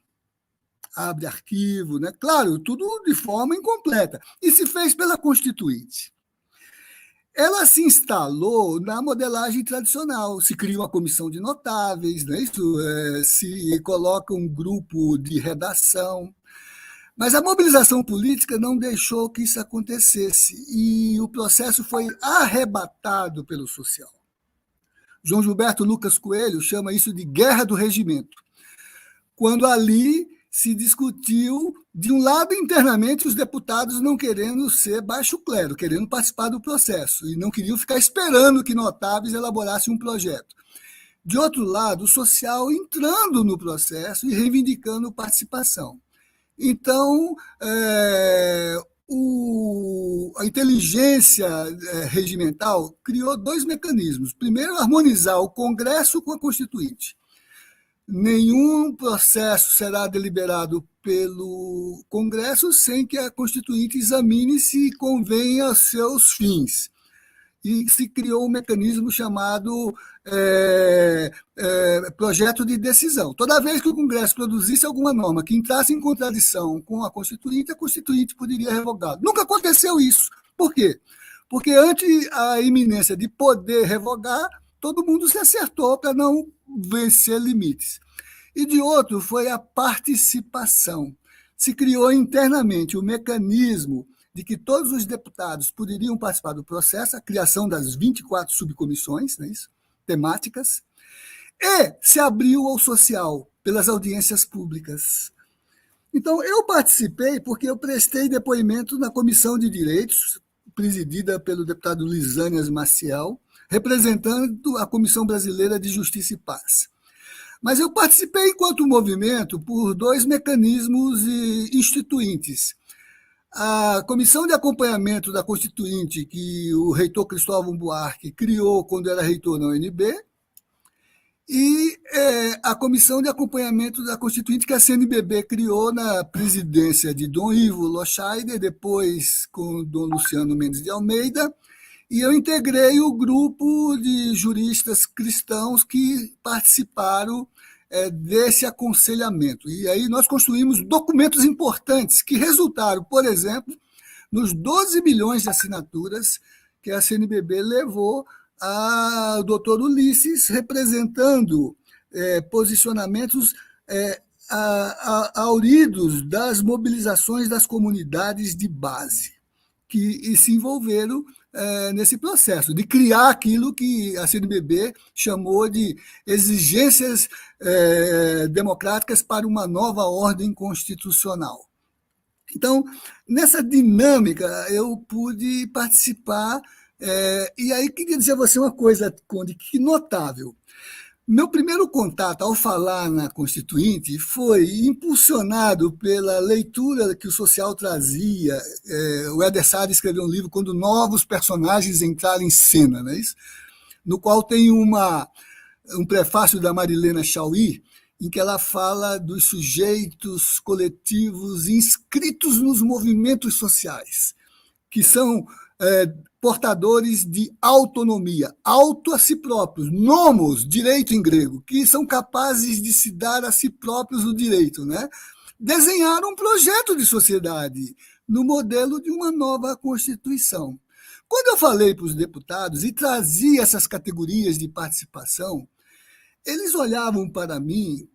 abre arquivo, né? Claro, tudo de forma incompleta, e se fez pela Constituinte. Ela se instalou na modelagem tradicional, se cria uma comissão de notáveis, não é isso? Se coloca um grupo de redação. Mas a mobilização política não deixou que isso acontecesse, e o processo foi arrebatado pelo social. João Gilberto Lucas Coelho chama isso de guerra do regimento, quando ali se discutiu, de um lado, internamente, os deputados não querendo ser baixo clero, querendo participar do processo, e não queriam ficar esperando que notáveis elaborassem um projeto. De outro lado, o social entrando no processo e reivindicando participação. Então, a inteligência regimental criou 2 mecanismos. Primeiro, harmonizar o Congresso com a Constituinte. Nenhum processo será deliberado pelo Congresso sem que a Constituinte examine se convém aos seus fins. E se criou um mecanismo chamado projeto de decisão. Toda vez que o Congresso produzisse alguma norma que entrasse em contradição com a Constituinte poderia revogar. Nunca aconteceu isso. Por quê? Porque ante a iminência de poder revogar, todo mundo se acertou para não vencer limites. E de outro foi a participação. Se criou internamente o mecanismo de que todos os deputados poderiam participar do processo, a criação das 24 subcomissões, não é isso? Temáticas, e se abriu ao social pelas audiências públicas. Então, eu participei porque eu prestei depoimento na Comissão de Direitos, presidida pelo deputado Lisânias Maciel, representando a Comissão Brasileira de Justiça e Paz. Mas eu participei enquanto movimento por 2 mecanismos instituintes. A Comissão de Acompanhamento da Constituinte, que o reitor Cristóvão Buarque criou quando era reitor na UNB, e a Comissão de Acompanhamento da Constituinte, que a CNBB criou na presidência de Dom Ivo Loscheider, depois com Dom Luciano Mendes de Almeida, e eu integrei o grupo de juristas cristãos que participaram desse aconselhamento. E aí nós construímos documentos importantes que resultaram, por exemplo, nos 12 milhões de assinaturas que a CNBB levou ao doutor Ulisses, representando posicionamentos auridos das mobilizações das comunidades de base, que se envolveram nesse processo de criar aquilo que a CNBB chamou de exigências democráticas para uma nova ordem constitucional. Então, nessa dinâmica, eu pude participar, e aí queria dizer a você uma coisa, Conde, que notável. Meu primeiro contato ao falar na Constituinte foi impulsionado pela leitura que o social trazia. O Éder Sade escreveu um livro, Quando Novos Personagens Entraram em Cena, não é isso? No qual tem um prefácio da Marilena Chauí, em que ela fala dos sujeitos coletivos inscritos nos movimentos sociais, que são portadores de autonomia, auto a si próprios, nomos, direito em grego, que são capazes de se dar a si próprios o direito, né? Desenharam um projeto de sociedade no modelo de uma nova Constituição. Quando eu falei para os deputados e trazia essas categorias de participação, eles olhavam para mim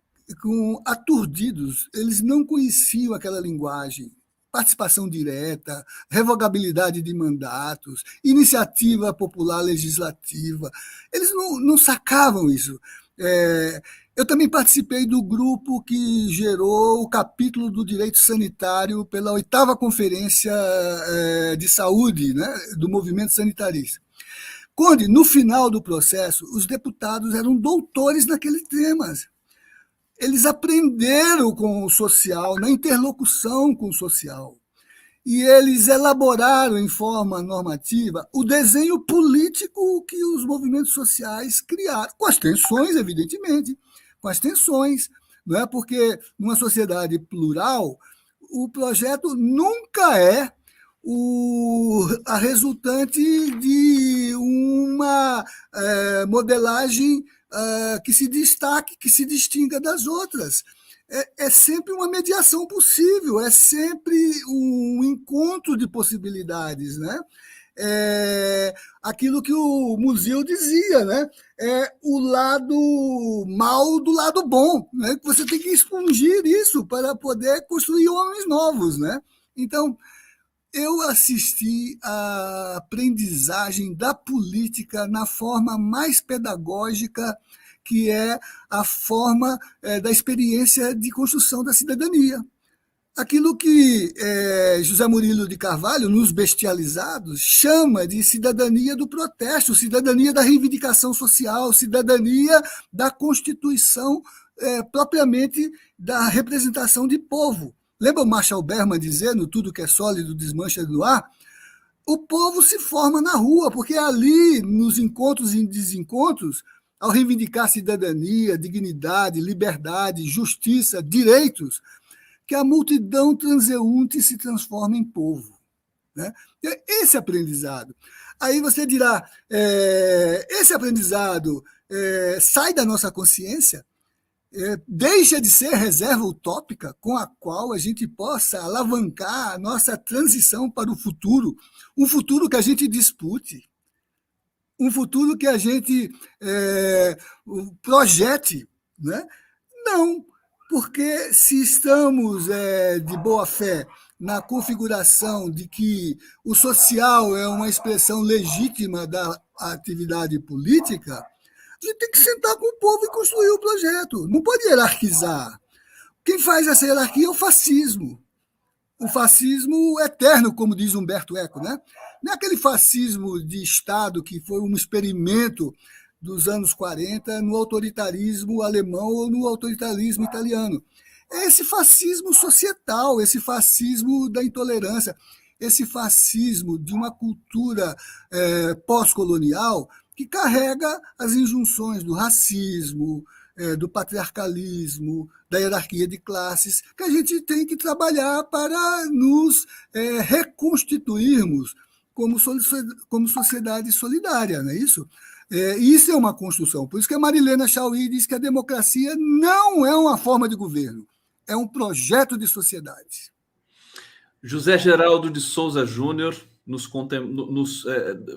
aturdidos, eles não conheciam aquela linguagem. Participação direta, revogabilidade de mandatos, iniciativa popular legislativa. Eles não sacavam isso. Eu também participei do grupo que gerou o capítulo do direito sanitário pela 8ª Conferência de Saúde, né, do movimento sanitarista. Conde, no final do processo, os deputados eram doutores naquele tema. Eles aprenderam com o social, na interlocução com o social. E eles elaboraram em forma normativa o desenho político que os movimentos sociais criaram, com as tensões, evidentemente, com as tensões, não é? Porque numa sociedade plural, o projeto nunca é a resultante de uma modelagem que se destaque, que se distinga das outras. É sempre uma mediação possível, é sempre um encontro de possibilidades, né? Aquilo que o Musil dizia, né? É o lado mal do lado bom, né? Você tem que expungir isso para poder construir homens novos, né? Então, eu assisti à aprendizagem da política na forma mais pedagógica, que é a forma da experiência de construção da cidadania. Aquilo que José Murilo de Carvalho, nos Bestializados, chama de cidadania do protesto, cidadania da reivindicação social, cidadania da constituição propriamente da representação de povo. Lembra o Marshall Berman dizendo tudo que é sólido desmancha no ar? O povo se forma na rua, porque ali, nos encontros e desencontros, ao reivindicar cidadania, dignidade, liberdade, justiça, direitos, que a multidão transeunte se transforma em povo. Né? Esse aprendizado. Aí você dirá, esse aprendizado sai da nossa consciência, deixa de ser reserva utópica com a qual a gente possa alavancar a nossa transição para o futuro, um futuro que a gente dispute, um futuro que a gente projete. Né? Não, porque se estamos de boa fé na configuração de que o social é uma expressão legítima da atividade política, a gente tem que sentar com o povo e construir o projeto. Não pode hierarquizar. Quem faz essa hierarquia é o fascismo. O fascismo eterno, como diz Humberto Eco. Né? Não é aquele fascismo de Estado que foi um experimento dos anos 40 no autoritarismo alemão ou no autoritarismo italiano. É esse fascismo societal, esse fascismo da intolerância, esse fascismo de uma cultura pós-colonial que carrega as injunções do racismo, do patriarcalismo, da hierarquia de classes, que a gente tem que trabalhar para nos reconstituirmos como sociedade solidária, não é isso? Isso é uma construção. Por isso que a Marilena Chauí diz que a democracia não é uma forma de governo, é um projeto de sociedade. José Geraldo de Souza Júnior nos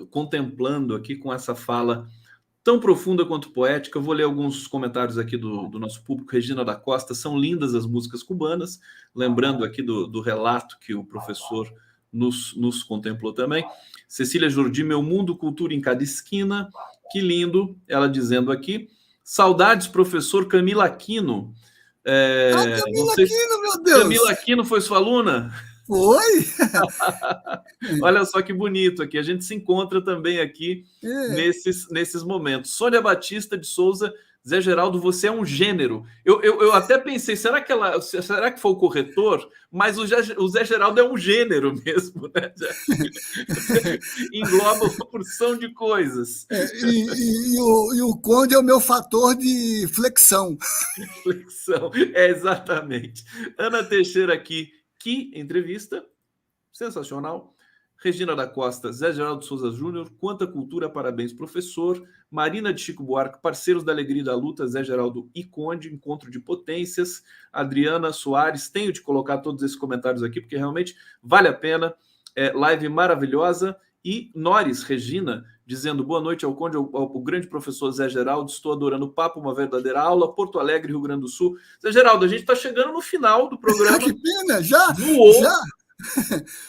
contemplando aqui com essa fala tão profunda quanto poética. Eu vou ler alguns comentários aqui do nosso público. Regina da Costa, são lindas as músicas cubanas, lembrando aqui do relato que o professor nos contemplou também. Cecília Jordi, meu mundo, cultura em cada esquina. Que lindo, ela dizendo aqui. Saudades, professor Camila Aquino. Camila Aquino, meu Deus! Camila Aquino foi sua aluna? Foi! Olha só que bonito aqui. A gente se encontra também aqui nesses momentos. Sônia Batista de Souza, Zé Geraldo, você é um gênero. Eu até pensei, será que foi o corretor? Mas o Zé Geraldo é um gênero mesmo, né? Engloba uma porção de coisas. E o Conde é o meu fator de flexão. Flexão, exatamente. Ana Teixeira aqui. Que entrevista sensacional. Regina da Costa, Zé Geraldo Souza Júnior, quanta cultura, parabéns, professor. Marina de Chico Buarque, parceiros da alegria e da luta, Zé Geraldo e Conde, encontro de potências. Adriana Soares, tenho de colocar todos esses comentários aqui, porque realmente vale a pena. Live maravilhosa. E Nores, Regina, dizendo boa noite ao Conde, ao grande professor Zé Geraldo, estou adorando o papo, uma verdadeira aula, Porto Alegre, Rio Grande do Sul. Zé Geraldo, a gente está chegando no final do programa. Que pena, já, Voou,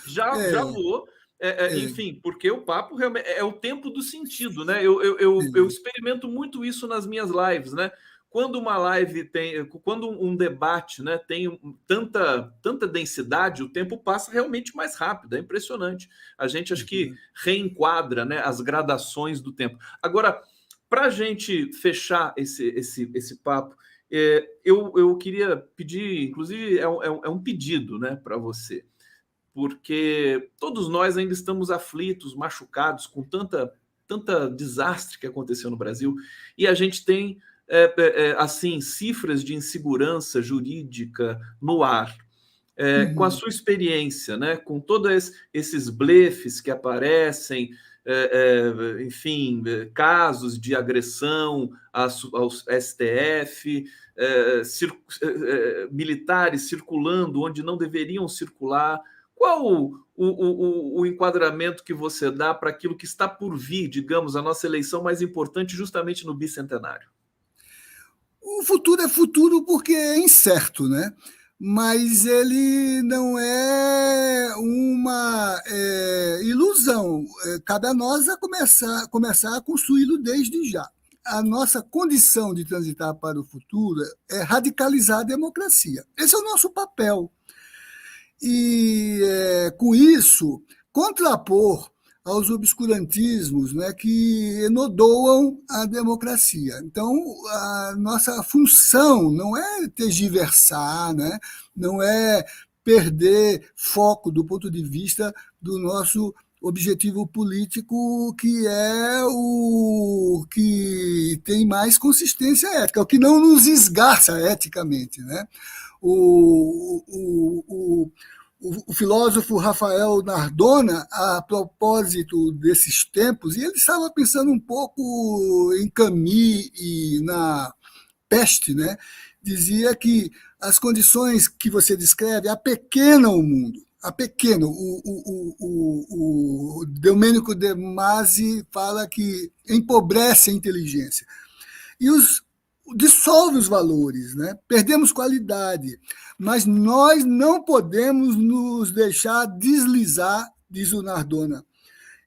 já é, voou. é, Enfim, porque o papo realmente é o tempo do sentido, né? Eu experimento muito isso nas minhas lives, né? Quando uma live tem, quando um debate, né, tem tanta densidade, o tempo passa realmente mais rápido, é impressionante. A gente acho que reenquadra, né, as gradações do tempo. Agora, para a gente fechar esse papo, eu queria pedir, inclusive é um pedido, né, para você, porque todos nós ainda estamos aflitos, machucados com tanta desastre que aconteceu no Brasil, e a gente tem assim cifras de insegurança jurídica no ar. Com a uhum, sua experiência, né, com todos esses blefes que aparecem, enfim, casos de agressão ao STF, militares circulando onde não deveriam circular. Qual o enquadramento que você dá para aquilo que está por vir, digamos, a nossa eleição mais importante, justamente no bicentenário? o futuro é futuro porque é incerto, né? Mas ele não é uma ilusão. Cabe a nós começar a construí-lo desde já. A nossa condição de transitar para o futuro é radicalizar a democracia. Esse é o nosso papel. E, com isso, contrapor aos obscurantismos, né, que enodoam a democracia. Então, a nossa função não é tergiversar, né, não é perder foco do ponto de vista do nosso objetivo político, que é o que tem mais consistência ética, o que não nos esgarça eticamente, né? O, o, o, o filósofo Rafael Nardona, a propósito desses tempos, e ele estava pensando um pouco em Camus e na Peste, né? Dizia que as condições que você descreve apequenam o mundo. Apequenam. O Domênico de Masi fala que empobrece a inteligência. E dissolve os valores, né? Perdemos qualidade, mas nós não podemos nos deixar deslizar, diz o Nardona,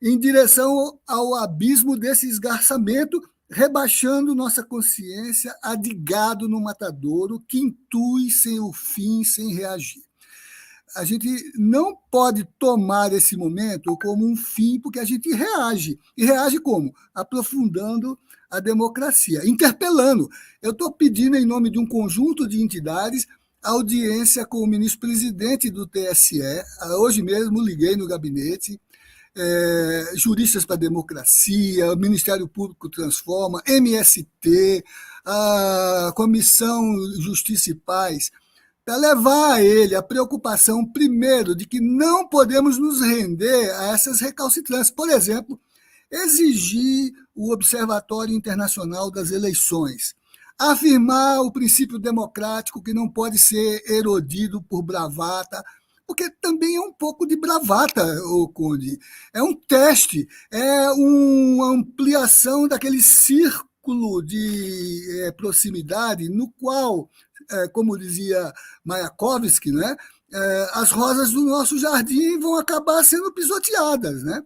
em direção ao abismo desse esgarçamento, rebaixando nossa consciência a de gado no matadouro que intui sem o fim, sem reagir. A gente não pode tomar esse momento como um fim, porque a gente reage. E reage como? Aprofundando a democracia, interpelando. Eu estou pedindo, em nome de um conjunto de entidades, audiência com o ministro-presidente do TSE. Hoje mesmo liguei no gabinete, Juristas para a Democracia, o Ministério Público Transforma, MST, a Comissão Justiça e Paz, para levar a ele a preocupação, primeiro, de que não podemos nos render a essas recalcitrantes. Por exemplo, exigir o Observatório Internacional das Eleições, afirmar o princípio democrático que não pode ser erodido por bravata, porque também é um pouco de bravata, ô Conde. É um teste, é uma ampliação daquele círculo de proximidade no qual, como dizia Mayakovsky, né, as rosas do nosso jardim vão acabar sendo pisoteadas, né,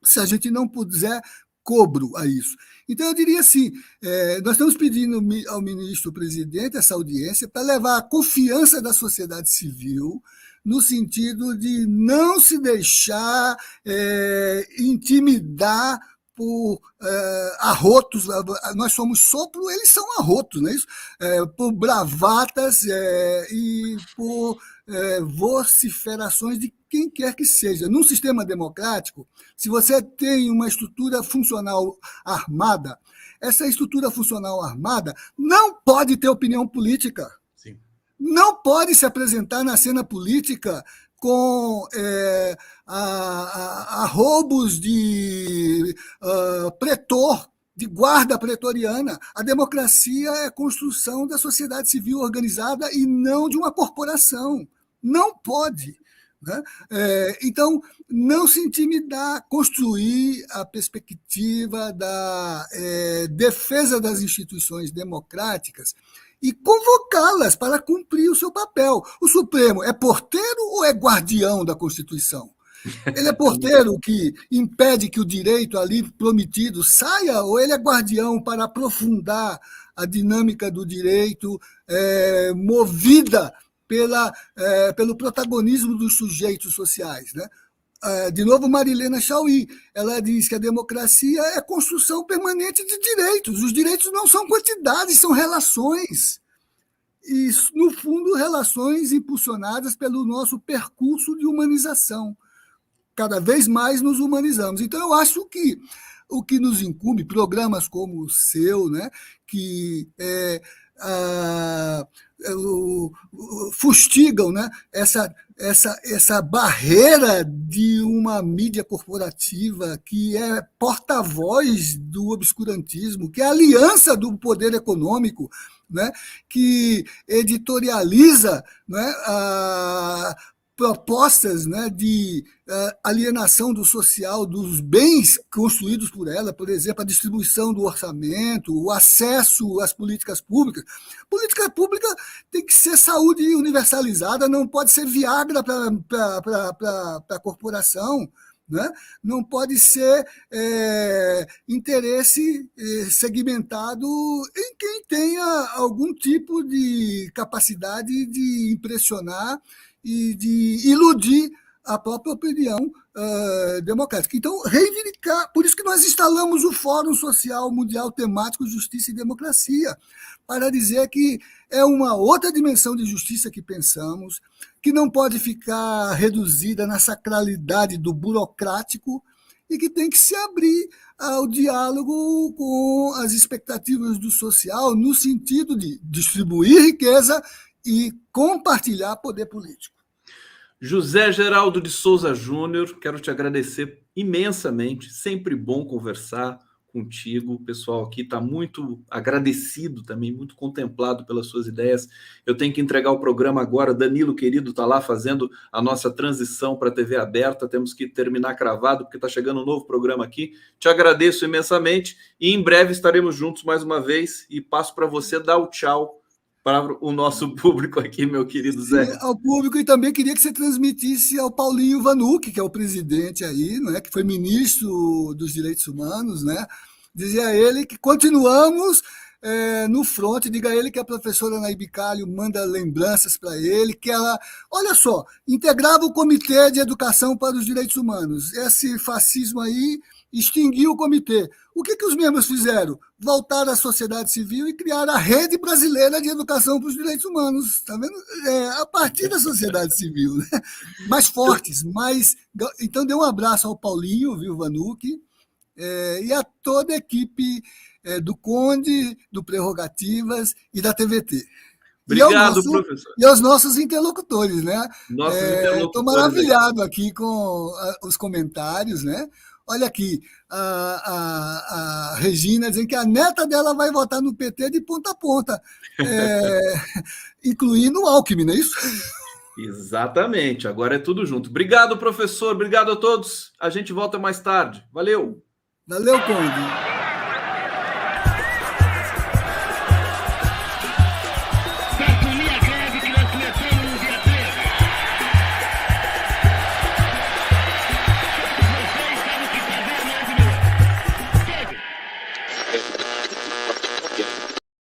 se a gente não puser cobro a isso. Então, eu diria assim, nós estamos pedindo ao ministro-presidente essa audiência para levar a confiança da sociedade civil no sentido de não se deixar intimidar por arrotos. Nós somos sopro, eles são arrotos, não é isso? Por bravatas e por vociferações de quem quer que seja. Num sistema democrático, se você tem uma estrutura funcional armada, essa estrutura funcional armada não pode ter opinião política. Sim. Não pode se apresentar na cena política com roubos de pretor, de guarda pretoriana. A democracia é a construção da sociedade civil organizada e não de uma corporação. Não pode. né? Então, não se intimidar, construir a perspectiva da defesa das instituições democráticas e convocá-las para cumprir o seu papel. O Supremo é porteiro ou é guardião da Constituição? Ele é porteiro que impede que o direito ali prometido saia, ou ele é guardião para aprofundar a dinâmica do direito, movida pelo protagonismo dos sujeitos sociais, né? De novo, Marilena Chaui, ela diz que a democracia é construção permanente de direitos. Os direitos não são quantidades, são relações. E, no fundo, relações impulsionadas pelo nosso percurso de humanização. Cada vez mais nos humanizamos. Então, eu acho que o que nos incumbe, programas como o seu, né, que fustigam, né, essa barreira de uma mídia corporativa que é porta-voz do obscurantismo, que é a aliança do poder econômico, né, que editorializa, né, propostas, né, de alienação do social, dos bens construídos por ela, por exemplo, a distribuição do orçamento, o acesso às políticas públicas. Política pública tem que ser saúde universalizada, não pode ser Viagra para a corporação, né? Não pode ser interesse segmentado em quem tenha algum tipo de capacidade de impressionar e de iludir a própria opinião democrática. Então, reivindicar, por isso que nós instalamos o Fórum Social Mundial Temático Justiça e Democracia, para dizer que é uma outra dimensão de justiça que pensamos, que não pode ficar reduzida na sacralidade do burocrático e que tem que se abrir ao diálogo com as expectativas do social no sentido de distribuir riqueza e compartilhar poder político. José Geraldo de Souza Júnior, quero te agradecer imensamente, sempre bom conversar contigo, o pessoal aqui está muito agradecido também, muito contemplado pelas suas ideias. Eu tenho que entregar o programa agora, Danilo querido está lá fazendo a nossa transição para a TV aberta, temos que terminar cravado, porque está chegando um novo programa aqui. Te agradeço imensamente e em breve estaremos juntos mais uma vez e passo para você dar o tchau para o nosso público aqui, meu querido Zé. Sim, ao público, e também queria que você transmitisse ao Paulinho Vanucci, que é o presidente aí, né, que foi ministro dos Direitos Humanos, né? Dizia ele que continuamos no front, diga a ele que a professora Naíbe Calho manda lembranças para ele, que ela, olha só, integrava o Comitê de Educação para os Direitos Humanos. Esse fascismo aí extinguiu o comitê. O que os membros fizeram? Voltaram à sociedade civil e criaram a Rede Brasileira de Educação para os Direitos Humanos. Tá vendo? A partir da sociedade civil, né? Mais fortes, mais... Então, dê um abraço ao Paulinho, viu, Vanucci, e a toda a equipe do Conde, do Prerrogativas e da TVT. Obrigado, professor. E aos nossos interlocutores, né? Estou maravilhado aqui com os comentários, né? Olha aqui, a Regina dizendo que a neta dela vai votar no PT de ponta a ponta, incluindo o Alckmin, não é isso? Exatamente, agora é tudo junto. Obrigado, professor, obrigado a todos. A gente volta mais tarde. Valeu! Valeu, Conde!